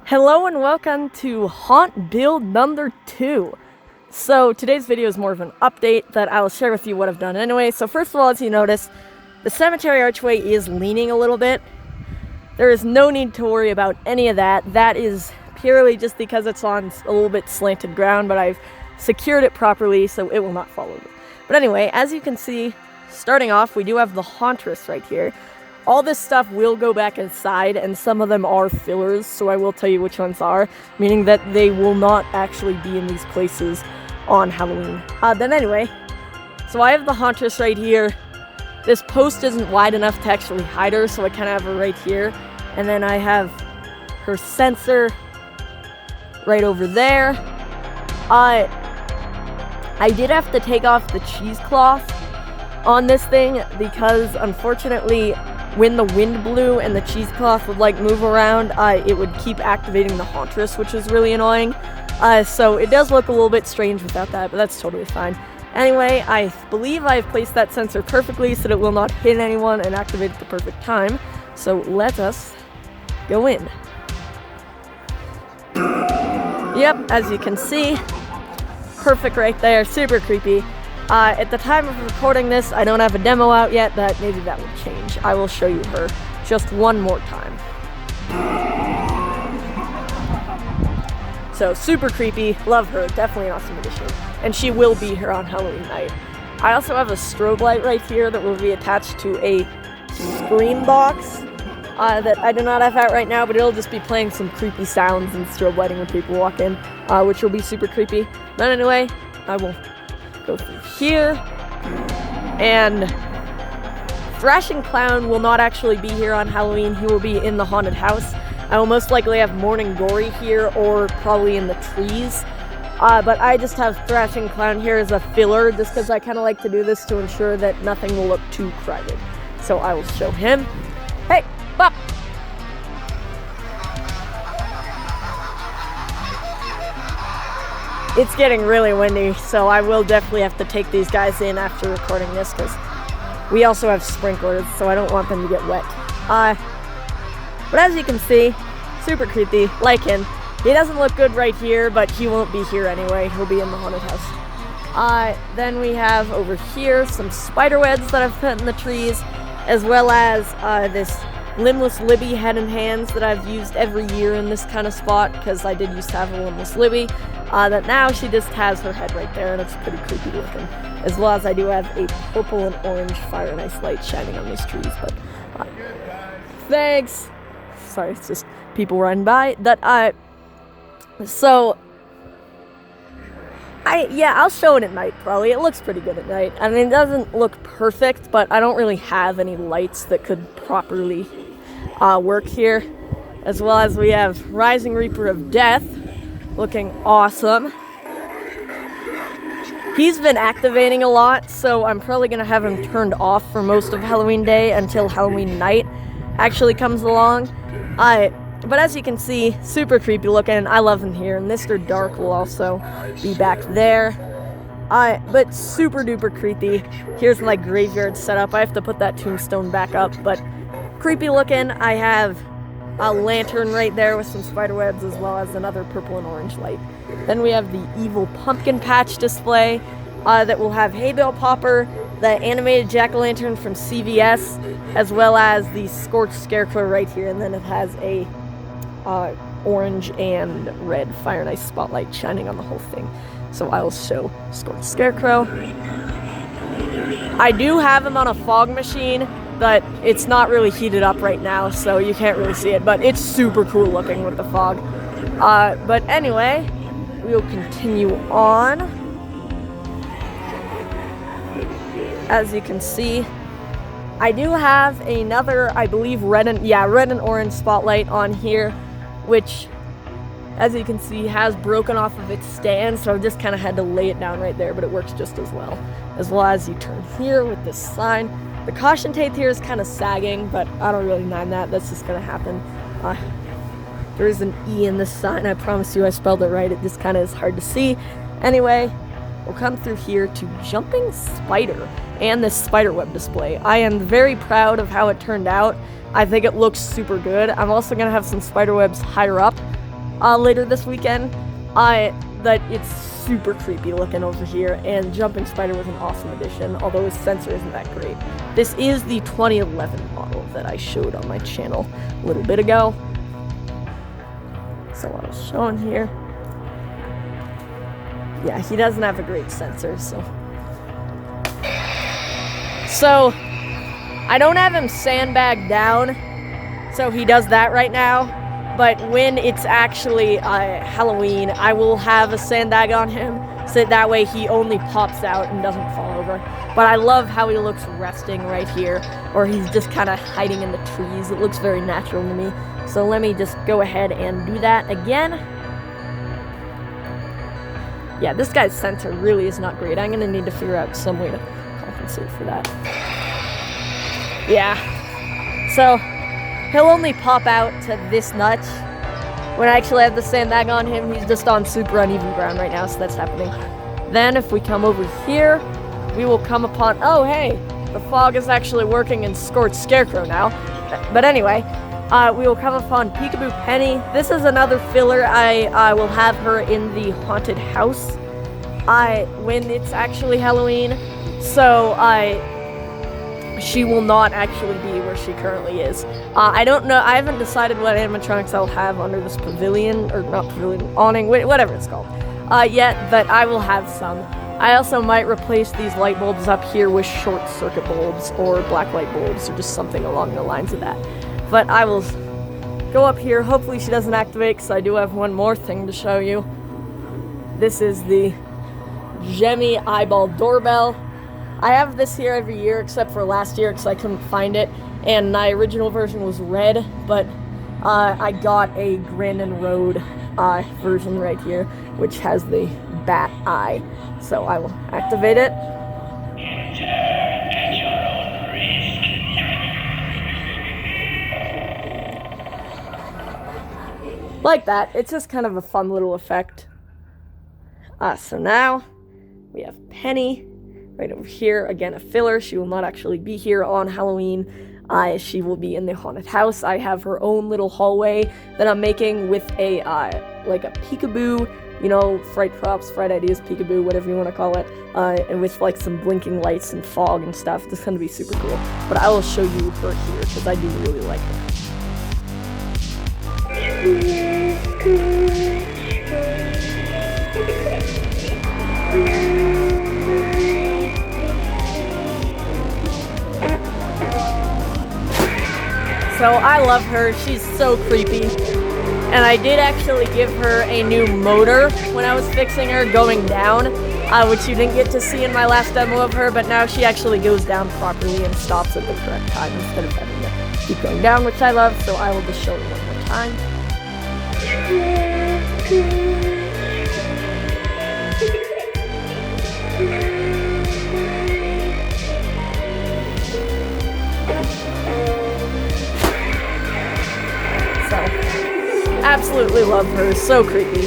Hello and welcome to Haunt Build number 2. So today's video is more of an update that I will share with you what I've done anyway. So first of all, as you notice, the cemetery archway is leaning a little bit. There is no need to worry about any of that. That is purely just because it's on a little bit slanted ground, but I've secured it properly so it will not fall over. But anyway, as you can see, starting off, we do have the Hauntress right here. All this stuff will go back inside, and some of them are fillers, so I will tell you which ones are, meaning that they will not actually be in these places on Halloween. Then anyway, so I have the Hauntress right here. This post isn't wide enough to actually hide her, so I kind of have her right here. And then I have her sensor right over there. I did have to take off the cheesecloth on this thing because, unfortunately, when the wind blew and the cheesecloth would move around, it would keep activating the Hauntress, which is really annoying. So it does look a little bit strange without that, but that's totally fine. Anyway, I believe I've placed that sensor perfectly so that it will not hit anyone and activate at the perfect time. So let us go in. Yep, as you can see, perfect right there, super creepy. At the time of recording this, I don't have a demo out yet, but maybe that will change. I will show you her just one more time. So, super creepy, love her, definitely an awesome addition. And she will be here on Halloween night. I also have a strobe light right here that will be attached to a screen box that I do not have out right now, but it'll just be playing some creepy sounds and strobe lighting when people walk in, which will be super creepy. But anyway, I will go through here, and Thrashing Clown will not actually be here on Halloween. He will be in the haunted house. I will most likely have Morning Glory here, or probably in the trees, but I just have Thrashing Clown here as a filler, just because I kind of like to do this to ensure that nothing will look too crowded. So I will show him. Hey, Bop! It's getting really windy, so I will definitely have to take these guys in after recording this, because we also have sprinklers, so I don't want them to get wet. But as you can see, super creepy, like him. He doesn't look good right here, but he won't be here anyway. He'll be in the haunted house. Then we have over here some spider webs that I've put in the trees, as well as this limbless Libby head and hands that I've used every year in this kind of spot, because I did used to have a limbless Libby. That now she just has her head right there, and it's pretty creepy looking. As well as I do have a purple and orange fire and ice light shining on these trees, but thanks! Sorry, it's just people running by. I'll show it at night probably. It looks pretty good at night. I mean, it doesn't look perfect, but I don't really have any lights that could properly work here. As well as we have Rising Reaper of Death, looking awesome. He's been activating a lot, so I'm probably going to have him turned off for most of Halloween Day until Halloween night actually comes along. But as you can see, super creepy looking. I love him here. Mr. Dark will also be back there. But super duper creepy. Here's my graveyard setup. I have to put that tombstone back up, but creepy looking. I have a lantern right there with some spider webs, as well as another purple and orange light. Then we have the evil pumpkin patch display that will have hay bale popper, the animated jack-o'-lantern from CVS, as well as the scorched scarecrow right here, and then it has a orange and red fire and ice spotlight shining on the whole thing. So I will show scorched scarecrow. I do have him on a fog machine, but it's not really heated up right now, so you can't really see it, but it's super cool looking with the fog. But anyway, we will continue on. As you can see, I do have another, I believe, red and orange spotlight on here, which, as you can see, has broken off of its stand, so I just kind of had to lay it down right there, but it works just as well. As well as you turn here with this sign. The caution tape here is kind of sagging, but I don't really mind that. That's just going to happen. There is an E in this sign. I promise you I spelled it right. It just kind of is hard to see. Anyway, we'll come through here to Jumping Spider and this spiderweb display. I am very proud of how it turned out. I think it looks super good. I'm also going to have some spiderwebs higher up later this weekend. That it's super creepy looking over here, and Jumping Spider was an awesome addition, although his sensor isn't that great. This is the 2011 model that I showed on my channel a little bit ago. So what I was showing here. Yeah, he doesn't have a great sensor, so I don't have him sandbagged down, so he does that right now. But when it's actually Halloween, I will have a sandbag on him, so that way he only pops out and doesn't fall over. But I love how he looks resting right here, or he's just kind of hiding in the trees. It looks very natural to me. So let me just go ahead and do that again. Yeah, this guy's sensor really is not great. I'm going to need to figure out some way to compensate for that. Yeah. So he'll only pop out to this notch. When I actually have the sandbag on him, he's just on super uneven ground right now, so that's happening. Then if we come over here, we will come upon, oh hey, the fog is actually working and Scorched Scarecrow now. But anyway, we will come upon Peekaboo Penny. This is another filler. I will have her in the haunted house when it's actually Halloween. So she will not actually be where she currently is. I don't know, I haven't decided what animatronics I'll have under this pavilion, or not pavilion, awning, whatever it's called, yet, but I will have some. I also might replace these light bulbs up here with short circuit bulbs, or black light bulbs, or just something along the lines of that. But I will go up here, hopefully she doesn't activate, because I do have one more thing to show you. This is the Jemmy eyeball doorbell. I have this here every year except for last year because I couldn't find it, and my original version was red, but I got a Grandin Road version right here, which has the bat eye. So I will activate it. Like that. It's just kind of a fun little effect. So now we have Penny right over here. Again, a filler. She will not actually be here on Halloween. She will be in the haunted house. I have her own little hallway that I'm making with a like a peekaboo, you know, Fright Props, Fright Ideas peekaboo, whatever you want to call it, and with like some blinking lights and fog and stuff. This is going to be super cool. But I will show you her here because I do really like her. So I love her, she's so creepy. And I did actually give her a new motor when I was fixing her going down, which you didn't get to see in my last demo of her, but now she actually goes down properly and stops at the correct time instead of having to keep going down, which I love, so I will just show you one more time. Absolutely love her, so creepy.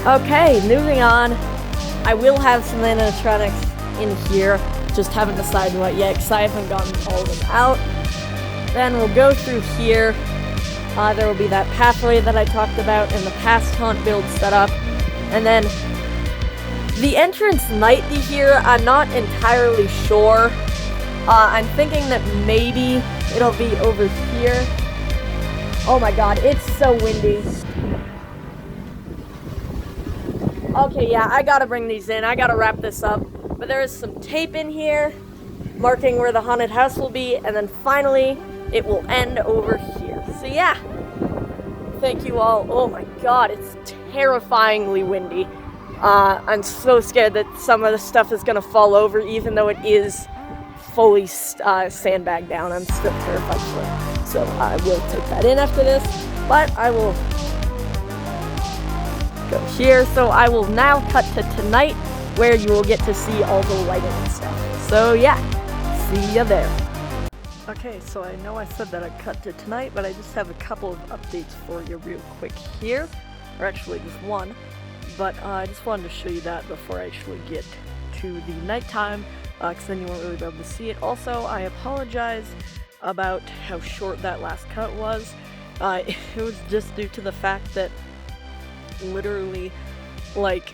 Okay, moving on. I will have some animatronics in here, just haven't decided what yet because I haven't gotten all of them out. Then we'll go through here. There will be that pathway that I talked about in the past haunt build setup, and then the entrance nightly here, I'm not entirely sure. I'm thinking that maybe it'll be over here. Oh my god, it's so windy. Okay, yeah, I gotta bring these in. I gotta wrap this up. But there is some tape in here marking where the haunted house will be, and then finally it will end over here. So yeah, thank you all. Oh my god, it's terrifyingly windy. I'm so scared that some of the stuff is going to fall over, even though it is fully sandbagged down. I'm still terrified for it. So I will take that in after this, but I will go here. So I will now cut to tonight, where you will get to see all the lighting and stuff. So yeah, see ya there. Okay, so I know I said that I'd cut to tonight, but I just have a couple of updates for you real quick here, or actually just one. But I just wanted to show you that before I actually get to the nighttime, because then you won't really be able to see it. Also, I apologize about how short that last cut was. It was just due to the fact that literally, like,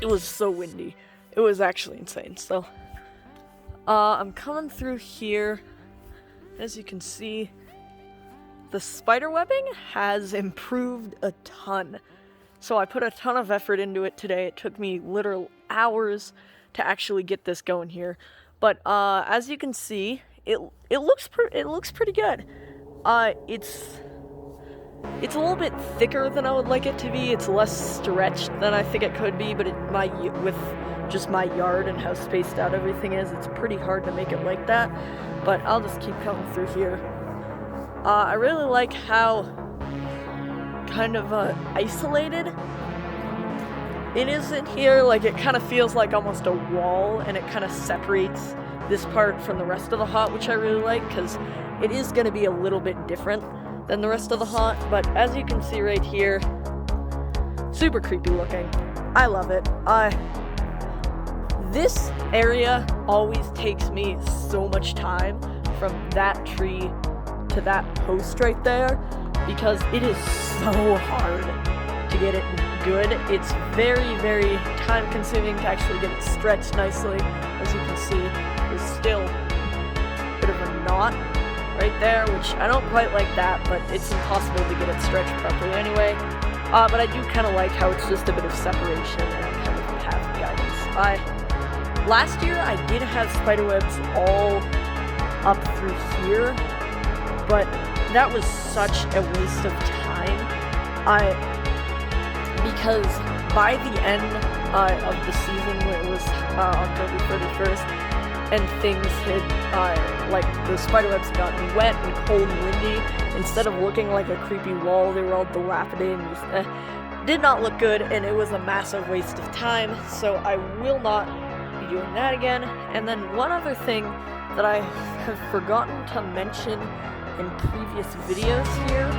it was so windy. It was actually insane. So, I'm coming through here. As you can see, the spider webbing has improved a ton. So I put a ton of effort into it today. It took me literal hours to actually get this going here. But as you can see, it looks pretty good. It's a little bit thicker than I would like it to be. It's less stretched than I think it could be, but with just my yard and how spaced out everything is, it's pretty hard to make it like that. But I'll just keep coming through here. I really like how kind of isolated it is in here. Like, it kind of feels like almost a wall, and it kind of separates this part from the rest of the hut, which I really like, because it is going to be a little bit different than the rest of the hut. But as you can see right here, super creepy looking. I love it. This area always takes me so much time from that tree to that post right there, because it is so hard to get it good. It's very, very time consuming to actually get it stretched nicely. As you can see, there's still a bit of a knot right there, which I don't quite like that, but it's impossible to get it stretched properly anyway. But I do kind of like how it's just a bit of separation and kind of path guidance. Last year I did have spiderwebs all up through here, but that was such a waste of time. Because by the end of the season, when it was October 31st, and things had, like, the spiderwebs had gotten wet and cold and windy, instead of looking like a creepy wall, they were all dilapidated and just did not look good, and it was a massive waste of time. So I will not be doing that again. And then one other thing that I have forgotten to mention in previous videos here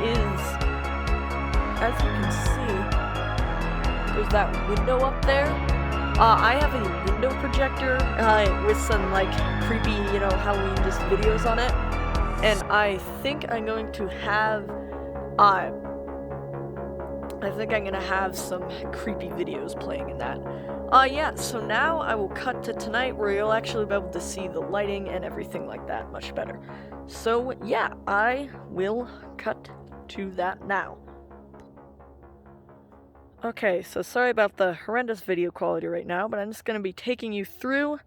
is, as you can see, there's that window up there. I have a window projector with some, like, creepy, Halloween just videos on it, and I think I'm going to have some creepy videos playing in that. Yeah, so now I will cut to tonight, where you'll actually be able to see the lighting and everything like that much better. So yeah, I will cut to that now. Okay, so sorry about the horrendous video quality right now, but I'm just going to be taking you through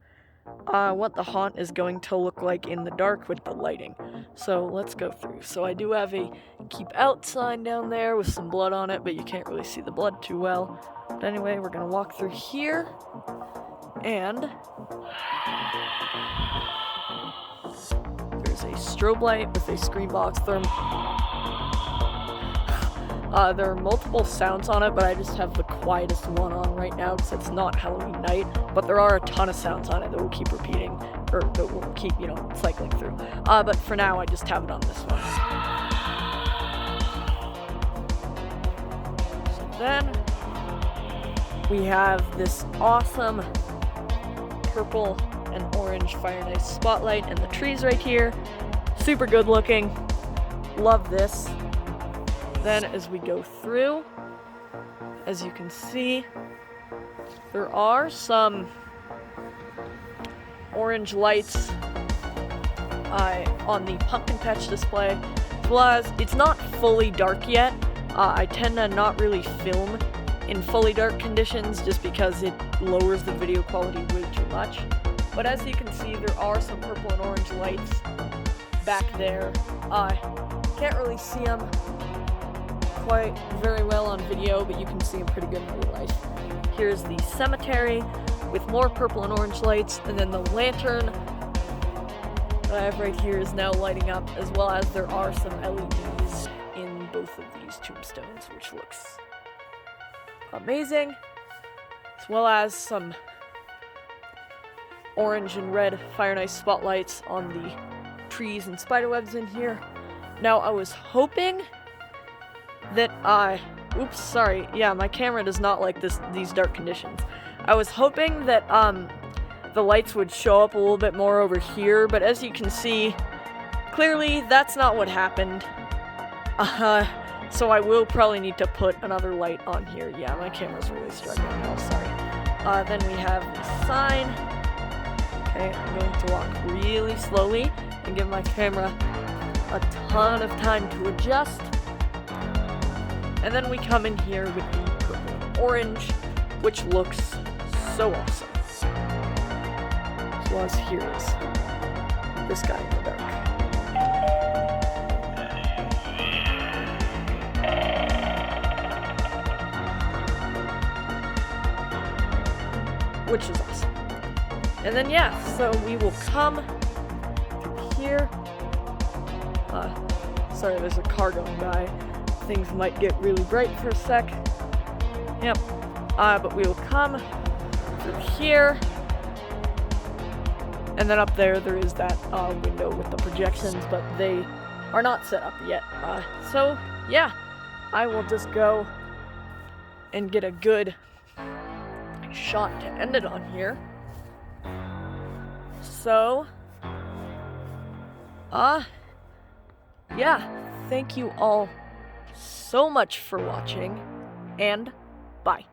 what the haunt is going to look like in the dark with the lighting. So let's go through. So I do have a keep out sign down there with some blood on it, but you can't really see the blood too well. But anyway, we're going to walk through here, and there's a strobe light with a screen box. There are multiple sounds on it, but I just have the quietest one on right now because it's not Halloween night. But there are a ton of sounds on it that will keep repeating, or that will keep, cycling through. But for now, I just have it on this one. So then we have this awesome purple and orange fire and ice spotlight and the trees right here. Super good looking. Love this. Then as we go through, as you can see, there are some orange lights on the pumpkin patch display, as well as it's not fully dark yet. I tend to not really film in fully dark conditions just because it lowers the video quality way too much. But as you can see, there are some purple and orange lights back there. Can't really see them quite very well on video, but you can see them pretty good in real life. Here's the cemetery with more purple and orange lights, and then the lantern that I have right here is now lighting up, as well as there are some LEDs in both of these tombstones, which looks amazing, as well as some orange and red fire and ice spotlights on the trees and spiderwebs in here. Now, I was hoping that Oops, sorry. Yeah, my camera does not like these dark conditions. I was hoping that the lights would show up a little bit more over here, but as you can see, clearly that's not what happened. So I will probably need to put another light on here. Yeah, my camera's really struggling now, sorry. Then we have the sign. Okay, I'm going to walk really slowly and give my camera a ton of time to adjust. And then we come in here with the purple and orange, which looks so awesome. As well as here is this guy in the dark. Which is awesome. And then yeah, so we will come through here. Sorry, there's a car going by. Things might get really bright for a sec. Yep. But we will come through here. And then up there is that window with the projections, but they are not set up yet. So yeah, I will just go and get a good shot to end it on here. So, yeah, thank you all so much for watching, and bye.